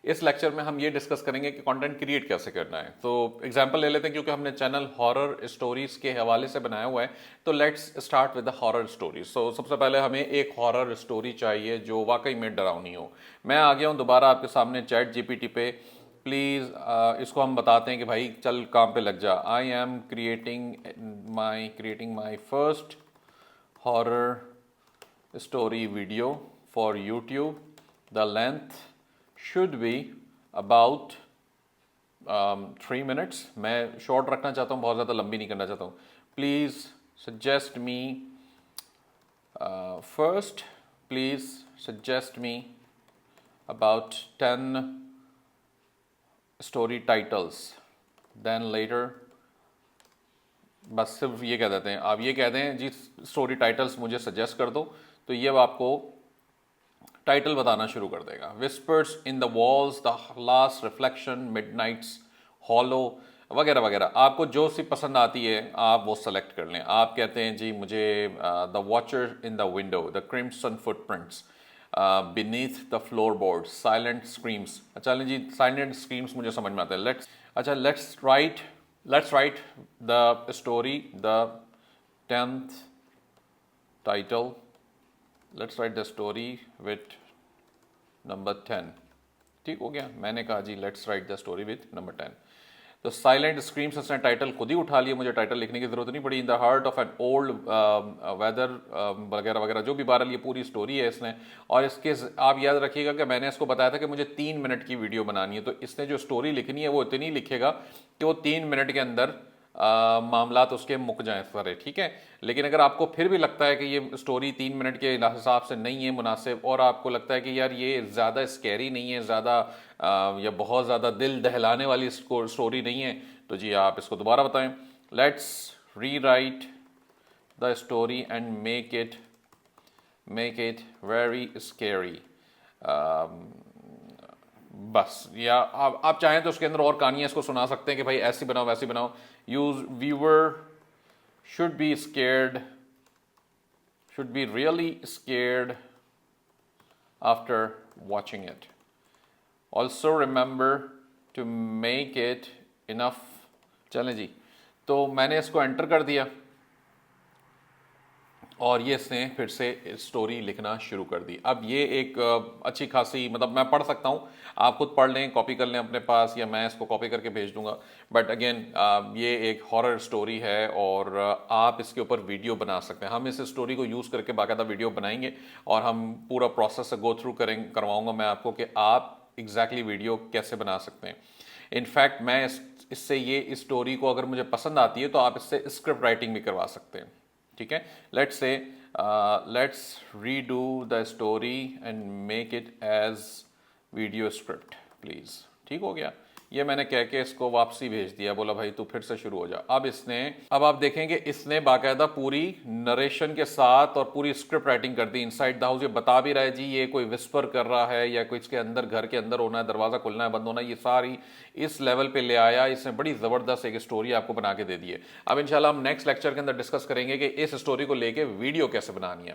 इस लेक्चर में हम ये डिस्कस करेंगे कि कंटेंट क्रिएट कैसे करना है। तो एग्जांपल ले लेते हैं, क्योंकि हमने चैनल हॉरर स्टोरीज के हवाले से बनाया हुआ है, तो let's start with the horror stories. So सबसे पहले हमें एक हॉरर स्टोरी चाहिए जो वाकई में डरावनी हो। मैं आ गया हूँ दोबारा आपके सामने चैट जीपीटी पे। प्लीज़ इसको हम बताते हैं कि भाई चल काम पे लग जा। I am creating my first horror story video for YouTube. The length should be about 3 minutes. मैं शॉर्ट रखना चाहता हूँ, बहुत ज़्यादा लंबी नहीं करना चाहता हूँ। Please suggest me first, please suggest me about 10 story titles, then later बस सिर्फ ये कह देते हैं, आप ये कह दें जी स्टोरी टाइटल्स मुझे सजेस्ट कर दो, तो ये आपको टाइटल बताना शुरू कर देगा। Whispers in the walls, the last reflection, Midnights hollow, वगैरह वगैरह। आपको जो सी पसंद आती है आप वो सेलेक्ट कर लें। आप कहते हैं जी मुझे the watcher in the window, the crimson footprints, beneath the floorboard, silent screams. अच्छा जी, साइलेंट स्क्रीम्स मुझे समझ में आता है। Let's write the story, the 10th title. Let's write the story with number 10। ठीक हो गया, मैंने कहा जी let's write the story with number 10। तो साइलेंट स्क्रीम्स इसने टाइटल खुद ही उठा लिया, मुझे टाइटल लिखने की जरूरत नहीं पड़ी। In the heart of an old weather, वगैरह वगैरह, जो भी बहरहाल ये पूरी स्टोरी है इसने। और इसके आप याद रखिएगा कि मैंने इसको बताया था कि मुझे 3 मिनट की वीडियो बनानी है, तो इसने जो स्टोरी लिखनी है वो इतनी लिखेगा कि वो 3 मिनट के अंदर मामलात उसके मुक जाएं सारे। ठीक है, लेकिन अगर आपको फिर भी लगता है कि ये स्टोरी 3 मिनट के हिसाब से नहीं है मुनासिब, और आपको लगता है कि यार ये ज़्यादा स्कैरी नहीं है, ज़्यादा या बहुत ज़्यादा दिल दहलाने वाली स्टोरी नहीं है, तो जी आप इसको दोबारा बताएं। लेट्स री right the story and make it very scary. बस, या आप चाहें तो उसके अंदर और कहानियाँ इसको सुना सकते हैं कि भाई ऐसी बनाओ वैसी बनाओ। Use viewer should be scared, should be really scared after watching it. Also remember to make it enough। चलें जी, तो मैंने इसको एंटर कर दिया और ये इसने फिर से स्टोरी लिखना शुरू कर दी। अब ये एक अच्छी खासी, मतलब मैं पढ़ सकता हूँ, आप खुद पढ़ लें, कॉपी कर लें अपने पास, या मैं इसको कॉपी करके भेज दूंगा। बट अगेन ये एक हॉरर स्टोरी है और आप इसके ऊपर वीडियो बना सकते हैं। हम इस स्टोरी को यूज़ करके बाकायदा वीडियो बनाएंगे और हम पूरा प्रोसेस गो थ्रू करवाऊँगा मैं आपको कि आप एग्जैक्टली वीडियो कैसे बना सकते हैं। इनफैक्ट मैं इससे ये स्टोरी को अगर मुझे पसंद आती है तो आप इससे स्क्रिप्ट राइटिंग भी करवा सकते हैं। ठीक है, let's redo the story and make it as video script please. ठीक हो गया, ये मैंने कह के इसको वापसी भेज दिया, बोला भाई तू फिर से शुरू हो जा। अब आप देखेंगे इसने बाकायदा पूरी नरेशन के साथ और पूरी स्क्रिप्ट राइटिंग कर दी इनसाइड द हाउस। ये बता भी रहा है जी ये कोई विस्पर कर रहा है या कोई इसके अंदर, घर के अंदर होना है, दरवाजा खुलना है, बंद होना है, ये सारी इस लेवल पे ले आया। इसने बड़ी जबरदस्त एक स्टोरी आपको बना के दे दी है। अब इंशाल्लाह हम नेक्स्ट लेक्चर के अंदर डिस्कस करेंगे कि इस स्टोरी को लेके वीडियो कैसे बनानी है।